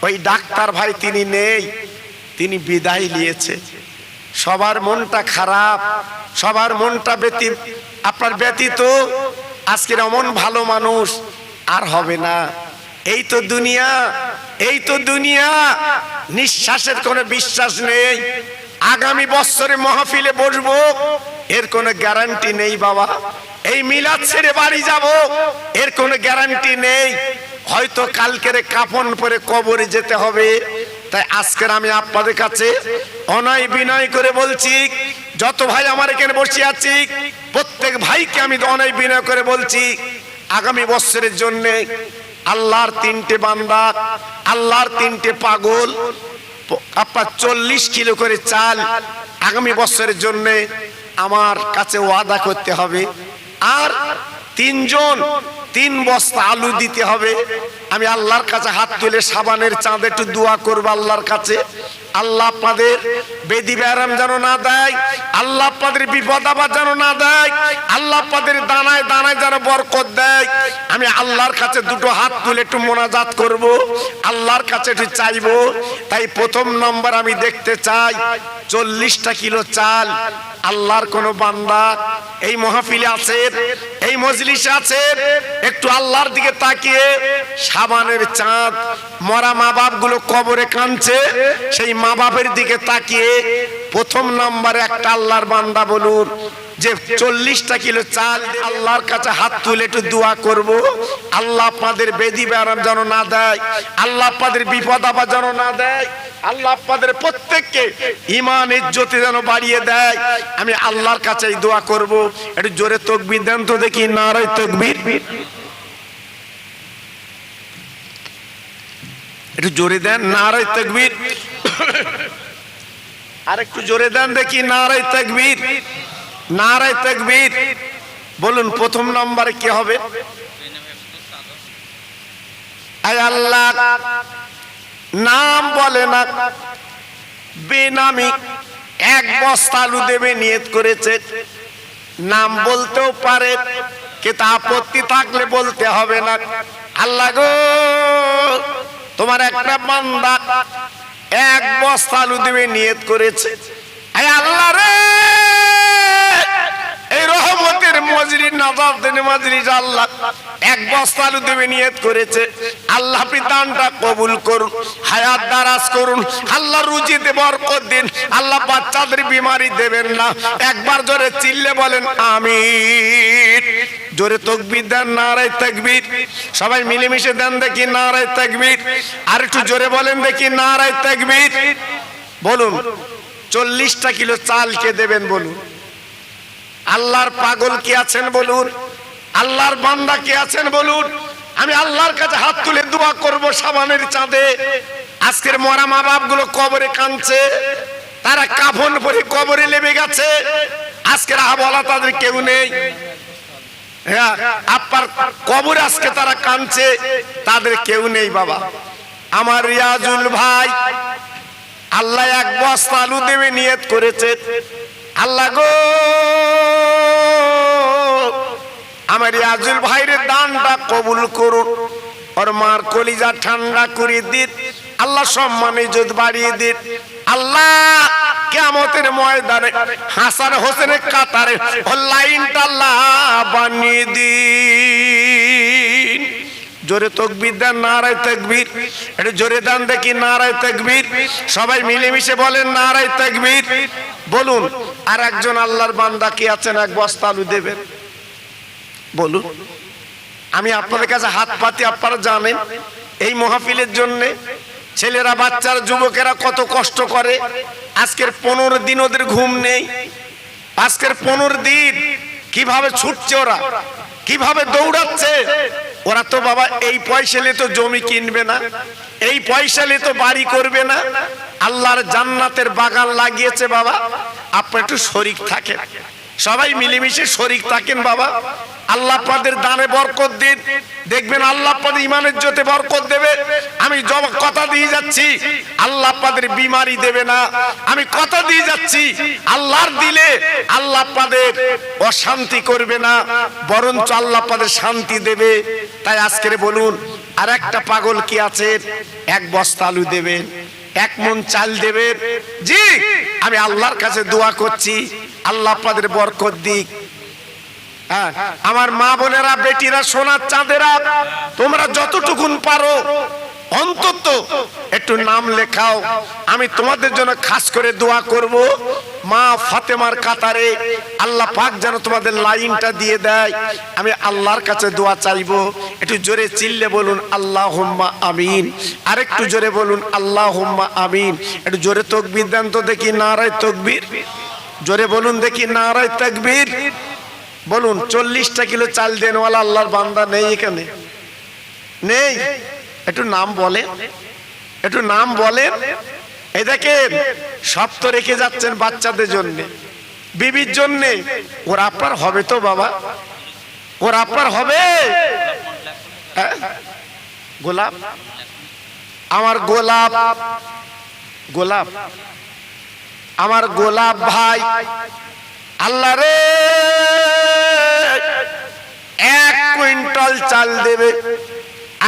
ওই ডাক্তার ভাই তিনি নেই, তিনি বিদায় নিয়েছে। সবার মনটা খারাপ, সবার মনটা আপনার ব্যতীত আজকের এমন ভালো মানুষ আর হবে না। এই তো দুনিয়া, এই তো দুনিয়া, নিঃশ্বাসের কোনো বিশ্বাস নেই। আগামী বছরে মাহফিলে বসবো এর কোনো গ্যারান্টি নেই বাবা। এই মিলাদ ছেড়ে বাড়ি যাব এর কোনো গ্যারান্টি নেই। হয়তো কালকের কাফন পরে কবরে যেতে হবে। তাই আজকের আমি আপনাদের কাছে অনয় বিনয় করে বলছি, যত ভাই আমার এখানে বসে আছি প্রত্যেক ভাইকে আমি অনয় বিনয় করে বলছি, আগামী বছরের জন্য আল্লাহর তিনটে বান্দা, আল্লাহর তিনটে পাগল, আপনার 40 কিলো করে চাল আগামী বছরের জন্য আমার কাছে ওয়াদা করতে হবে। আর 3 বস্তা আলু দিতে হবে। আমি আল্লাহর কাছে হাত তুলে সাবানের চাঁদ একটু দোয়া করব আল্লাহর কাছে, আল্লাহ আপনাদের বেদি ব্যারাম যেন না দেয়, আল্লাহ আপনাদের বিপদ আপদ যেন না দেয়, আল্লাহ আপনাদের দানায় দানায় যেন বরকত দেয়। আমি আল্লাহর কাছে দুটো হাত তুলে একটু মোনাজাত করব, আল্লাহর কাছে একটু চাইবো। তাই প্রথম নম্বর আমি দেখতে চাই 40টা কিলো চাল। আল্লাহর কোন বান্দা এই মাহফিলে আছেন, এই মজলিসে আছেন, একটু আল্লাহর দিকে তাকিয়ে সাবানের চাঁদ, মরা মা বাপ গুলো কবরে কাঁদছে, সেই মা বাপের দিকে তাকিয়ে প্রথম নম্বরে একটা আল্লাহর বান্দা বলুন যে 40টা কিলো চাল আল্লাহর কাছে হাত তুলে একটু দোয়া করব, আল্লাহ আপনাদের বেদি ব্যারাম যেন না দেয়, আল্লাহ আপনাদের বিপদ আপদ যেন না দেয়, আল্লাহ আপনাদের প্রত্যেককে ঈমান ইজ্জতে যেন বাড়িয়ে দেয়। আমি আল্লাহর কাছে এই দোয়া করব। একটু জোরে তাকবীর দেন তো দেখি, নারে তাকবীর। একটু জোরে দেন, নারে তাকবীর। আর একটু জোরে দেন দেখি, নারে তাকবীর, নারে তাকবীর। বলুন প্রথম নম্বরে কি হবে? আয় আল্লাহ, নাম বলে না, বেনামি 1 বস্তা আলু দেবে নিয়ত করেছে। নাম বলতেও পারে, কিন্তু আপত্তি থাকলে বলতে হবে না। আল্লাহ গো, তোমার একটা বান্দা 1 বস্তা আলু দেবে নিয়ত করেছে। আয় আল্লাহ রে, এই রহমতের মজরি, নাজাতের মজরি আল্লাহ 1 বস্তা আলু দেবে নিয়ত করেছে। আল্লাহ আপনি দানটা কবুল করুন, হায়াত দারাজ করুন, আল্লাহ রুজিতে বরকত দিন, আল্লাহ বাচ্চাদের বিমারি দেবেন না। একবার জোরে চিল্লে বলেন আমিন। জোরে তাকবীর দেন, নারে তাকবীর। সবাই মিলেমিশে দেন দেখি, নারে তাকবীর। আর একটু জোরে বলেন দেখি, নারে তাকবীর। বলুন 40টা কিলো চাল কে দেবেন বলুন? আল্লাহর পাগল কে আছেন বলুন? আল্লাহর বান্দা কে আছেন বলুন? আমি আল্লাহর কাছে হাত তুলে দোয়া করব সাবানের চাঁদে। আজকের মরা মা বাপ গুলো কবরে কাঁদছে, তারা কাফন পরে কবরে নেমে গেছে। আজকের আহওয়ালা তাদের কেউ নেই। হ্যাঁ, আপনার কবরে আজকে তারা কাঁদছে, তাদের কেউ নেই। বাবা আমার রিয়াজুল ভাই, আল্লাহ 1 বস্তা আলু দেবে নিয়ত করেছে। আল্লাহ গো, আমার রিয়াজুল ভাইয়ের দানটা কবুল করুন, ওর মার কলিজা ঠান্ডা করে দিন, আল্লাহ সম্মান ইজ্জত বাড়িয়ে দিন। আল্লাহ কিয়ামতের ময়দানে হাসান হোসেনের কাতারে ওর লাইনটা আল্লাহ বানিয়ে দিন। জোরে তাকবীর দেন, নারে তাকবীর। একটু জোরে দেন দেখি, নারে তাকবীর। সবাই মিলেমিশে বলেন নারে তাকবীর। বলুন আর একজন আল্লাহর বান্দা কি আছেন 1 বস্তা আলু দেবেন বলুন? আমি আপনাদের কাছে হাত পাতি, আপনারা জানেন এই মাহফিলের জন্য ছেলেরা, বাচ্চারা, যুবকেরা কত কষ্ট করে। আজকের 15 দিন ওদের ঘুম নেই। আজকের 15 দিন কিভাবে ছুটছে ওরা, কিভাবে দৌড়াচ্ছে ওরা। তো বাবা এই পয়সা নিয়ে তো জমি কিনবে না, এই পয়সা নিয়ে তো বাড়ি করবে না। আল্লাহর জান্নাতের বাগান লাগিয়েছে বাবা, আপনি একটু শরীক থাকেন, সবাই মিলেমিশে শরীক থাকেন বাবা। আল্লাহ আপনাদের দানে বরকত দিন, দেখবেন আল্লাহ আপনাদের ইমানের জোতে বরকত দেবে। আমি কথা দিয়ে যাচ্ছি, আল্লাহ আপনাদের বিমারি দেবে না। আমি কথা দিয়ে যাচ্ছি, আল্লাহর দিলে আল্লাহ আপনাদের অশান্তি করবে না, বরঞ্চ আল্লাহ আপনাদের শান্তি দেবে। তাই আজকের বলুন আর একটা পাগল কি আছে 1 বস্তা আলু দেবেন, 1 মণ চাল দেবেন? জি, আমি আল্লাহর কাছে দোয়া করছি, আল্লাহ আপনাদের বরকত দিক। আমার মা বোনেরা, বেটিরা, সোনার চাঁদেরা, তোমরা যতটুকুন পারো অন্তত একটু নাম লেখাও। আমি তোমাদের জন্য খাস করে দোয়া করব। মা ফাতেমার কাতারে আল্লাহ পাক যেন তোমাদের লাইনটা দিয়ে দেয়। আমি আল্লাহর কাছে দোয়া চাইবো। একটু জোরে চিল্লে বলুন আল্লাহুম্মা আমিন। আরেকটু জোরে বলুন আল্লাহুম্মা আমিন। একটু জোরে তাকবীর দেন তো দেখি, নারে তাকবীর। জোরে বলুন দেখি, নারে তাকবীর। বলুন 40টা কিলো চাল দেনওয়ালা আল্লাহর বান্দা নেই এখানে? নেই? একটু নাম বলেন, একটু নাম বলেন। এই দেখেন সব তো রেখে যাচ্ছেন বাচ্চাদের জন্য, বিবির জন্য। ওর আপনার হবে তো বাবা? ওর আপনার হবে? গোলাপ, আমার গোলাপ, গোলাপ, আমার গোলাপ ভাই আল্লাহ রে 1 কুইন্টাল চাল দেবে।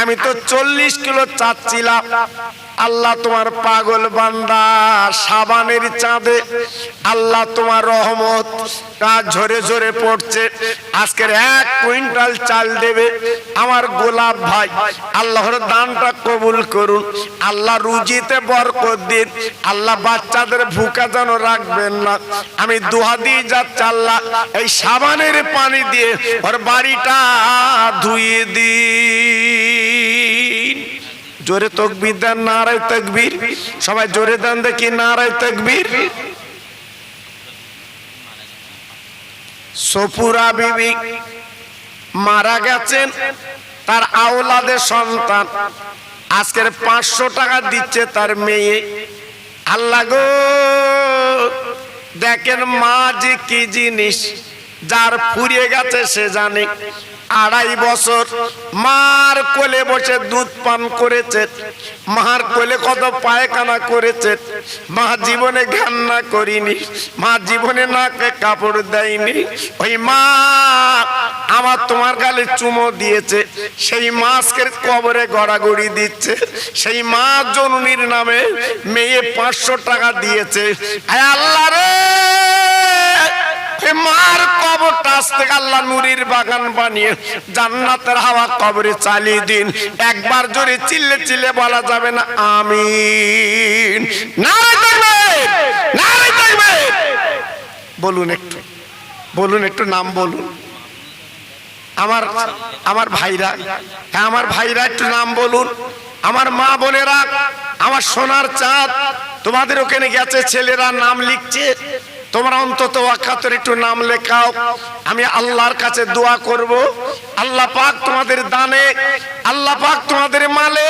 আমি তো 40 কিলো চাচ্ছিলাম। আল্লাহ তোমার পাগল বান্দা সাবানের চাঁদে আল্লাহ তোমার রহমত ঝরে ঝরে পড়ছে। আজকের 1 কুইন্টাল চাল দেবে আমার গোলাপ ভাই। আল্লাহর দানটা কবুল করুন। আল্লাহ রুজিতে বরকত দিন। আল্লাহ বাচ্চাদের ভুকা যেন রাখবেন না। আমি দোয়া দিয়ে যাচ্ছি আল্লাহ এই সাবানের পানি দিয়ে ওর বাড়িটা ধুয়ে দিন। জোরে তাকবীর দেন, নারায়ে তাকবীর। সবাই জোরে দেন দেখি নারায়ে তাকবীর। সফুরা বিবি মারা গেছেন, তার আওলাদের সন্তান আজকের 500 টাকা দিচ্ছে তার মেয়ে। আল্লাহ গো দেখেন মা যে কি জিনিস, যার ফুরিয়ে গেছে সে জানে। 2.5 বছর মার কোলে বসে দুধ পান করেছে, মার কোলে কত পায়খানা করেছে। মা জীবনে ঘান্না করিনি, মা জীবনে নাকে কাপড় দেয়নি। ওই মা আমার তোমার গালে চুমো দিয়েছে, সেই মাসকের কবরে গড়াগড়ি দিচ্ছে। সেই মা জননীর নামে মেয়ে 500 টাকা দিয়েছে। আল্লাহ রে মার কবরটা আস্তে আল্লাহ নূরের বাগান বানিয়ে জান্নাতের হাওয়া কবরে চালিয়ে দিন। একবার জোরে চিল্লে চিল্লে বলা যাবে না আমিন? নারায়ে তাকবীর, নারায়ে তাকবীর। বলুন একটু, বলুন একটু নাম বলুন। আমার ভাইরা, হ্যাঁ আমার ভাইরা একটু নাম বলুন। আমার মা বোনেরা, আমার সোনার চাঁদ, তোমাদের ওখানে গেছে ছেলেরা নাম লিখছে, তোমরা অন্তত ওয়াকাতের একটু নাম লেখাও। আমি আল্লাহর কাছে দোয়া করব, আল্লাহ পাক তোমাদের দানে, আল্লাহ পাক তোমাদের মালে,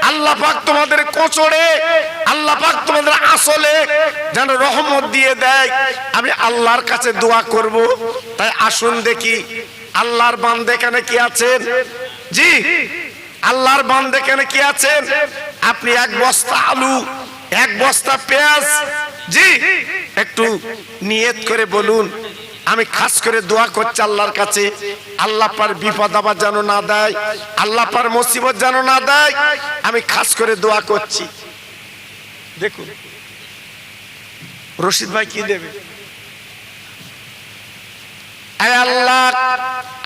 আল্লাহ পাক তোমাদের কোচড়ে, আল্লাহ পাক তোমাদের আসলে যেন রহমত দিয়ে দেয়। আমি আল্লাহর কাছে দোয়া করব। তাই আসুন দেখি আল্লাহর বান্দা এখানে কি আছেন? জি আল্লাহর বান্দা এখানে কি আছেন? আপনি 1 বস্তা আলু, 1 বস্তা পেঁয়াজ, জি একটু নিয়ত করে বলুন। আমি খাস করে দোয়া করছি আল্লাহর কাছে, আল্লাহ পার বিপদ আবার যেন না দেয়, আল্লাহ পার মুসিবত যেন না দেয়। আমি খাস করে দোয়া করছি। দেখুন রশিদ ভাই কি দেবে? আল্লাহ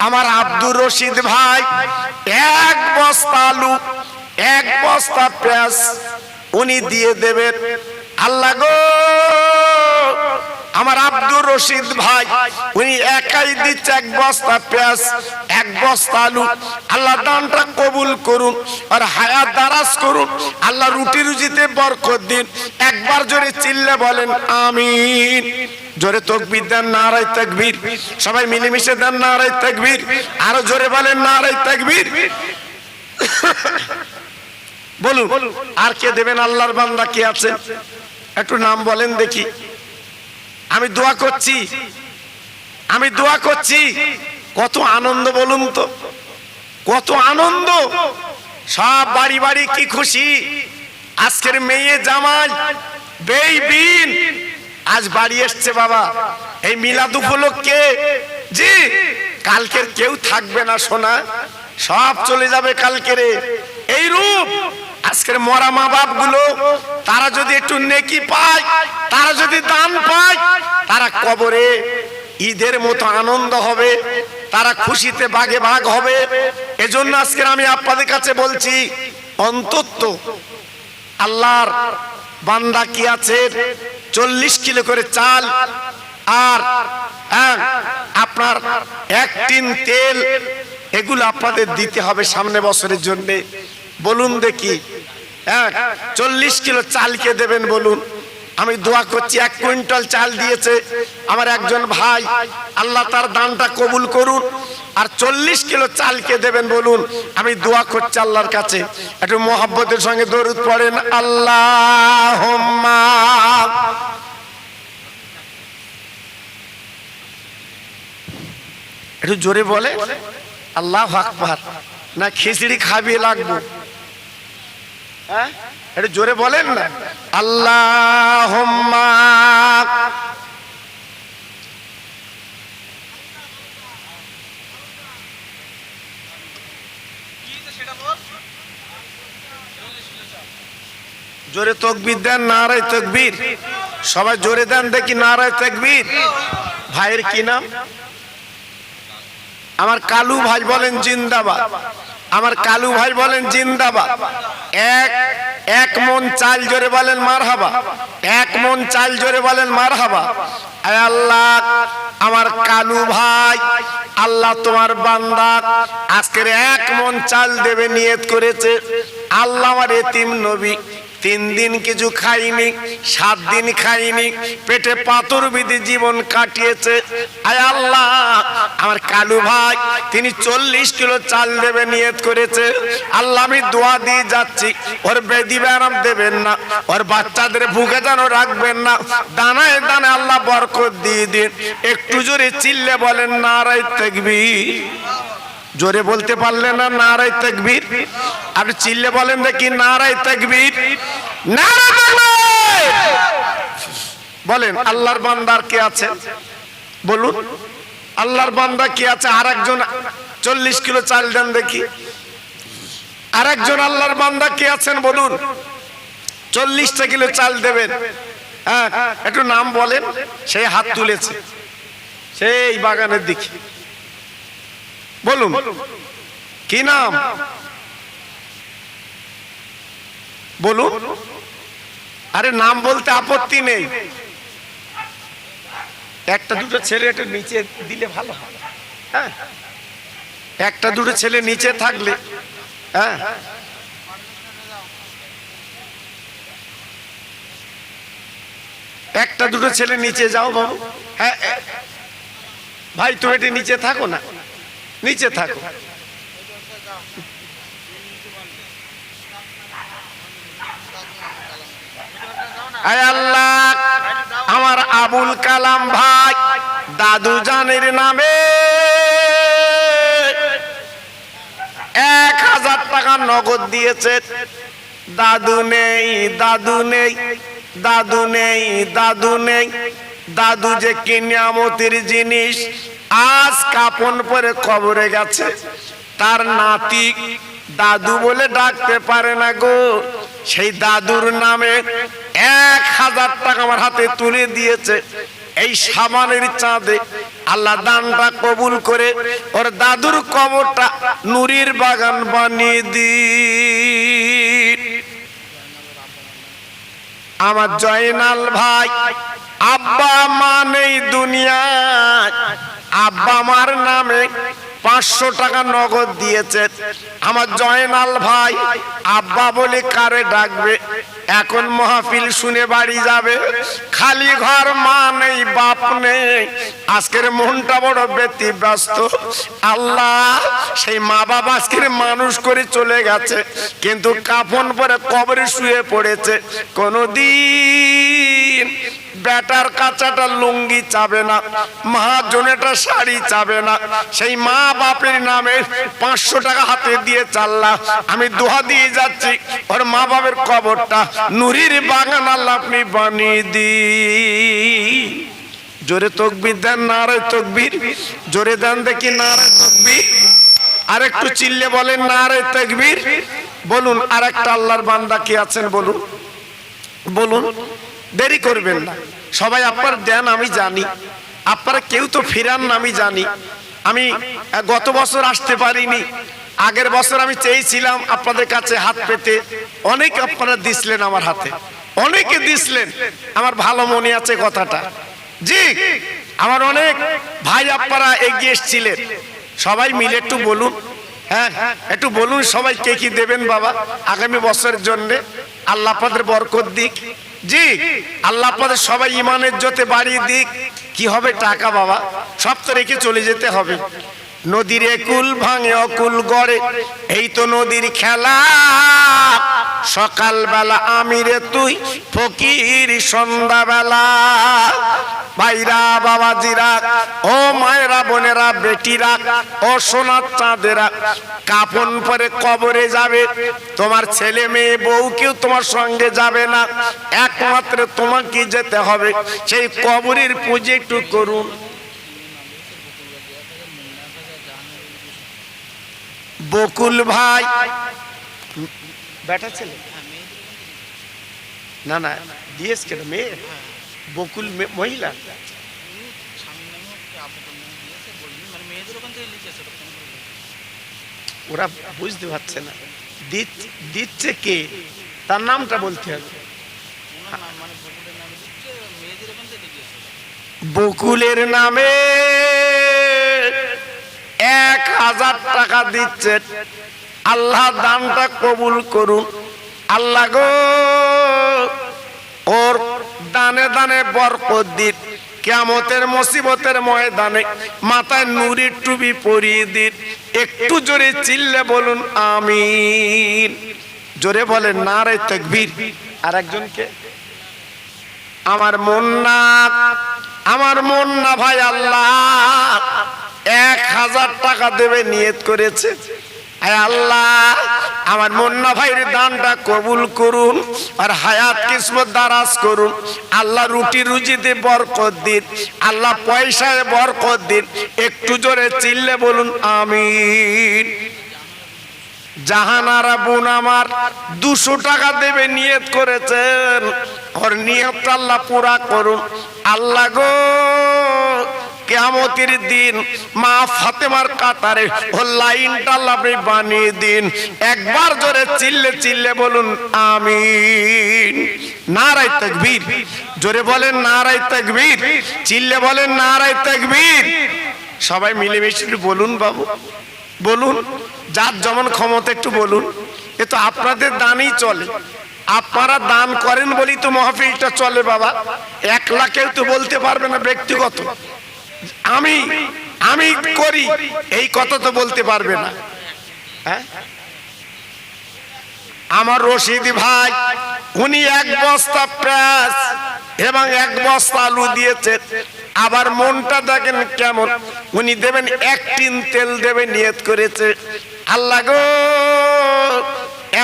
আমার আব্দুর রশিদ ভাই 1 বস্তা আলু, 1 বস্তা পেঁয়াজ উনি দিয়ে দেবেন। আল্লাহ গো আমার আব্দুর রশিদ ভাই উনি একাই দিচ্ছে 1 বস্তা পেঁয়াজ, 1 বস্তা আলু। আল্লাহ দানটা কবুল করুন আর হায়াত দারাজ করুন। আল্লাহ রুটি রুজিতে বরকত দিন। একবার জোরে চিল্লে বলেন আমিন। জোরে তাকবীর দেন, নারায়ে তাকবীর। সবাই মিলেমিশে দেন নারায়ে তাকবীর। আরো জোরে বলেন নারায়ে তাকবীর। বলুন আর কে দেবেন? আল্লাহর বান্দা কে আছে একটু নাম বলেন দেখি। আমি দোয়া করছি, আমি দোয়া করছি। কত আনন্দ বলুন তো, কত আনন্দ। সব বাড়ি বাড়ি কি খুশি। আজকের মেয়ে জামাই বেইবিন আজ বাড়ি এসছে বাবা এই মিলাদ উপলক্ষে। জি কালকের কেউ থাকবে না সোনা, সব চলে যাবে কালকেরে। এই রূপ আজকের মরা মা বাপ গুলো তারা যদি একটু নেকি পায়, তারা যদি দান পায়, তারা কবরে ঈদের মতো আনন্দ হবে, তারা খুশিতে ভাগে ভাগ হবে। এজন্য আজকে আমি আপনাদের কাছে বলছি অন্তত আল্লাহর বান্দা কি আছে 40 কিলো করে চাল আর আপনার 1 টিন তেল, এগুলো আপনাদের দিতে হবে সামনে বছরের জন্য। বলুন দেখি 40 কিলো চালকে দেবেন বলুন। আমি দোয়া করছি 1 কুইন্টাল চাল দিয়েছে আমার একজন ভাই, আল্লাহ তার দানটা কবুল করুন। আর 40 কিলো চালকে দেবেন বলুন। আমি দোয়া করছি আল্লাহর কাছে, একটু মহব্বতের সঙ্গে দরুদ পড়েন। আল্লাহুম্মা একটু জোরে বলে আল্লাহু আকবার। না খিচড়ি খাবিয়ে লাগবো? হ্যাঁ, একটু জোরে বলেন না। আল্লাহুম্মা জোরে তাকবীর দেন, নারায়ে তাকবীর। সবাই জোরে দেন দেখি, নারায়ে তাকবীর। ভাইয়ের কি নাম? আমার কালু ভাই বলেন জিন্দাবাদ। আমার কালু ভাই বলেন জিন্দাবাদ। এক মন চাল জোরে বলেন মারহাবা। এক মন চাল জোরে বলেন মারহাবা। আয় আল্লাহ, আমার কালু ভাই, আল্লাহ তোমার বান্দা আজকের এক মন চাল দেবে নিয়ত করেছে। আল্লাহ আমার এতিম নবী 3 দিন কিছু খাইনি, 7 দিন খাইনি, পেটে পাথর বিধে জীবন কাটিয়েছে। আয় আল্লাহ, আমার কালু ভাই তিনি 40 কিলো চাল দেবে নিয়ত করেছে। আল্লাহ আমি দোয়া দিয়ে যাচ্ছি, ওর বেদি ব্যারাম দেবেন না, ওর বাচ্চাদের ভুগে যেন রাখবেন না, দানায় দানায় আল্লাহ বরকত দিয়ে দিন। একটু জোরে চিল্লে বলেন নারায়ে তাকবীর। জোরে বলতে পারলেন না নারায়ে তাকবীর? আর চিল্লে বলেন দেখি নারায়ে তাকবীর। নারায়ে তাকবীর বলেন। আল্লাহর বান্দার কে আছে বলুন? আল্লাহর বান্দা কে আছে? আরেকজন 40 কিলো চাল দেন দেখি। আরেকজন আল্লাহর বান্দা কে আছেন বলুন? 40টা কিলো চাল দেবেন। হ্যাঁ, একটু নাম বলেন। সেই হাত তুলেছে সেই বাগানের দিকে, বলুন কি নাম বলুন। আরে নাম বলতে আপত্তি নেই। একটা দুটো ছেলে একটু নিচে দিলে ভালো হয়। হ্যাঁ, একটা দুটো ছেলে নিচে থাকলে, হ্যাঁ, একটা দুটো ছেলে নিচে যাও বাবু। হ্যাঁ ভাই, তুমি একটু নিচে থাকো না, নিচে থাকো। আয় আল্লাহ, আমার আবুল কালাম ভাই দাদু জানের নামে 1000 টাকা নগদ দিয়েছে। দাদু নেই, দাদু নেই, দাদু নেই, দাদু নেই। দাদু যে কি নিয়ামতের জিনিস, আজ কাপন পরে কবরে গেছে। তার নাতি দাদু বলে ডাকতে পারে না গো। সেই দাদুর নামে 1000 টাকা আমার হাতে তুলে দিয়েছে। এই সাবানের চাঁদে আল্লাহ দানটা কবুল করে ওর দাদুর কবরটা নুরির বাগান বানিয়ে দিন। আমার জয়নাল ভাই আব্বা মা নেই দুনিয়ায়, আব্বা মার নামে 500 টাকা নগদ দিয়েছে। আমার জয়নাল ভাই আব্বা বলে কারে ডাকবে? এখন মাহফিল শুনে বাড়ি যাবে, খালি ঘর, মা নেই বাপ নেই। আজকের মনটা বড় ব্যতিব্যস্ত। আল্লাহ, সেই মা বাবা আজকের মানুষ করে চলে গেছে, কিন্তু কাফন পরে কবরে শুয়ে পড়েছে। কোনদিন বেটার কাঁচাটা লুঙ্গি চাবে না, মহাজনেটা শাড়ি চাবে না। সেই মা বাপের নামে 500 টাকা হাতে দিয়ে চাল্লা, আমি দোয়া দিয়ে যাচ্ছি ওর মা বাপের কবরটা নুরির বাগান আল্লাহ আপনি বানিয়ে দিন। জোরে তাকবীর দেন, নারায়ে তাকবীর। জোরে দেন দেখি নারায়ে তাকবীর। আর একটু চিল্লে বলেন নারায়ে তাকবীর। বলুন আরেকটা আল্লাহর বান্দা কি আছেন বলুন, বলুন। দেরি করবেন না, সবাই আপনার দেন আমি জানি, আপনারা কেউ তো ফিরান না আমি জানি। আমি গত বছর আসতে পারিনি, আগের বছর আমি চেয়েছিলাম আপনাদের কাছে হাত পেতে, অনেক আপনারা দিছিলেন আমার হাতে, অনেকে দিছিলেন। আমার ভালো মনে আছে কথাটা। জি, আমার অনেক ভাই আপনারা এগিয়ে এসেছিলেন। সবাই মিলে একটু বলুন, হ্যাঁ একটু বলুন সবাই কে কি দেবেন বাবা আগামী বছরের জন্য। আল্লাহ আপনাদের বরকত দিক। জি, আল্লাহ আপনাদের সবাই ইমানের জোতে বাড়িয়ে দিক। কি হবে টাকা বাবা, সব তো রেখে চলে যেতে হবে। নদীর একুল ভাঙে অকুল গড়ে, এই তো নদীর খেলা। সকালবেলা আমি রে তুই ফকির সন্ধ্যাবেলা। ভাইরা বাবাজিরা ও মায়েরা বোনেরা বেটিরা ও সোনার চাঁদেরা, কাফন পরে কবরে যাবে, তোমার ছেলে মেয়ে বউ কেউ তোমার সঙ্গে যাবে না, একমাত্র তোমাকে যেতে হবে। সেই কবরের পুজো একটু করুন। বকুল ভাই বেটা ছেলে না না দিয়েছ কেন মেয়ে? বকুল মহিলা ওরা বুঝতে পারছে না দিচ্ছে কে, তার নামটা বলতে হবে। বকুলের নামে 1000 টাকা দিচ্ছে। আল্লাহ দানটা কবুল করুন। আল্লাহ গো ওর দানে দানে বরকত দিন, কিয়ামতের মুসিবতের ময়দানে মাথায় নূরের টুপি পরিয়ে দিন। একটু জোরে চিল্লে বলুন আমিন। জোরে বলেন নারে তাকবীর। আর একজনকে আমার মুন্না ভাই আল্লাহ 1000 টাকা দেবে নিয়ত করেছে। আল্লাহ আমার মুন্না ভাইয়ের দানটা কবুল করুন, আর হায়াত কিসমত দারাজ করুন। আল্লাহ রুটি রুজিতে বরকত দিন, আল্লাহ পয়সায় বরকত দিন। একটু জোরে চিল্লে বলুন আমিন। জাহানারা বোন আমার 200 টাকা দেবে নিয়ত করেছেন, ওর নিয়তটা আল্লাহ পুরা করুন। আল্লাহ গো কিয়ামতের দিন মা ফাতেমার কাতারে ও লাইনটা আল্লাহ বানিয়ে দিন। একবার জোরে চিল্লে চিল্লে বলুন আমিন। নারায়ে তাকবীর। জোরে বলেন নারায়ে তাকবীর। চিল্লে বলেন নারায়ে তাকবীর। সবাই মিলেমিশে একটু বলুন বাবু, বলুন। যার যেমন ক্ষমতা একটু বলুন। এ তো আপনাদের দানই চলে, আপনারা দান করেন বলি তো মাহফিলটা চলে বাবা। 1 লাখ কেউ তো বলতে পারবে না ব্যক্তিগত আমি করি এই কথা তো বলতে পারবে না। হ্যাঁ, আমার রশিদ ভাই উনি 1 বস্তা পেঁয়াজ এবং 1 বস্তা আলু দিয়েছে। আবার মনটা দেখেন কেমন, উনি দেবেন 1 টিন তেল দেবে নিয়ত করেছে। আল্লাহ গো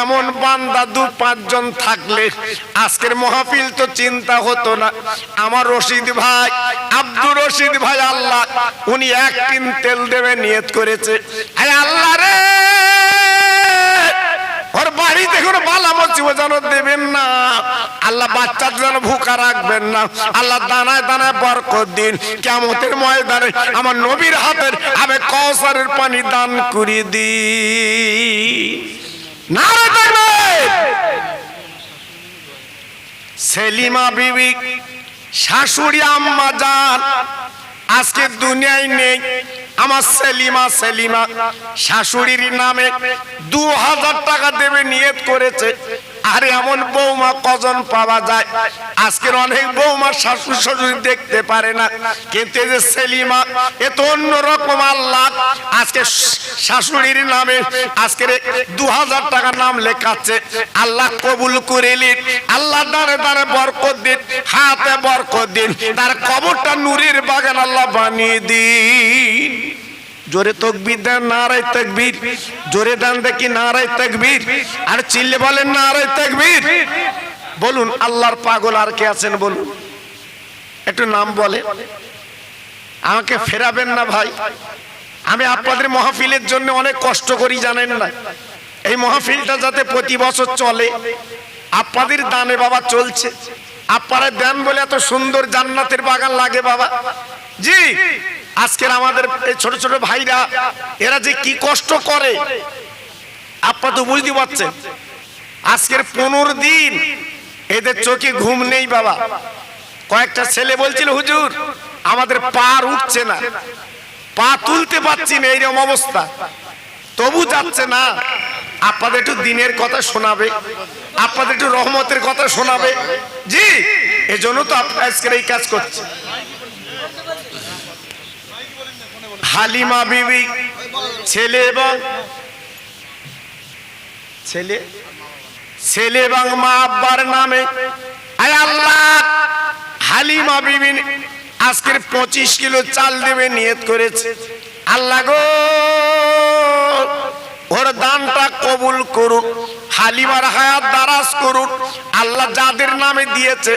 এমন বান্দা 2-5 জন থাকলে আজকের মাহফিল তো চিন্তা হতো না। আমার রশিদ ভাই আব্দুর রশিদ ভাই আল্লাহ উনি 1 টিন তেল দেবে নিয়ত করেছে। আল্লাহ রে ওর বাড়িতে কোনো বালা মুসিবত যেন দেবেন না, আল্লাহ বাচ্চার যেন ভুকা রাখবেন না। আল্লাহ দানায় দানায় বরকত দিন। কিয়ামতের ময়দানে আমার নবীর হাতের আবে কাউসারের পানি দান করে দিন। নারে তাকবীর। সেলিমা বিবি শাশুড়ি আম্মা জান আজকে দুনিয়ায় নেই। আমার সেলিমা শাশুড়ির নামে 2000 টাকা দেবে নিয়ত করেছে। আরে এমন বৌমা কজন পাওয়া যায়? আজকের অনেক বৌমা শাশুড়ি শ্বশুর দেখতে পারে না, কিন্তু এই যে সেলিমা এ তো অন্যরকম। আল্লাহ আজকে শাশুড়ির নামে আজকের 2000 টাকা নাম লেখাচ্ছে। আল্লাহ কবুল করে নিন। আল্লাহ দারে দারে বরকত দিন, হাতে বরকত দিন, তার কবরটা নূরের বাগান আল্লাহ বানিয়ে দিন। জোরে তাকবীর দেন নারায়ে তাকবীর। জোরে দেন দেখি নারায়ে তাকবীর। আর চিল্লে বলেন নারায়ে তাকবীর। বলুন আল্লাহর পাগল আর কে আছেন বলুন, একটু নাম বলে। আমাকে ফেরাবেন না ভাই। আমি আপনাদের মাহফিলের জন্য অনেক কষ্ট করি জানেন না। এই মাহফিলটা যাতে প্রতি বছর চলে, আপনাদের দানে বাবা চলছে। আপনারা দেন বলে এত সুন্দর জান্নাতের বাগান লাগে বাবা। জি আজকের আমাদের এই ছোট ছোট ভাইরা এরা যে কি কষ্ট করে আপনারা তো বুঝতে পারছেন। আজকের 15 দিন এদের চোখে ঘুম নেই বাবা। কয়েকটা ছেলে বলছিল হুজুর আমাদের পা উঠছে না, পা তুলতে পারছি না, এইরকম অবস্থা, তবু যাচ্ছে না। আপনাদের একটু দিনের কথা শোনাবে, আপনাদের একটু রহমতের কথা শোনাবে। জি এজন্য তো আপনারা আজকের এই কাজ করছে। হালিমা বিবি ছেলে এবং ছেলে এবং মা আব্বার নামে আয় আল্লাহ হালিমা বিবি আজকের 25 কিলো চাল দেবে নিয়ত করেছে আল্লাহ গো ওর দানটা কবুল করুন হালিমার হায়াত দারাজ করুন আল্লাহ যাদের নামে দিয়েছে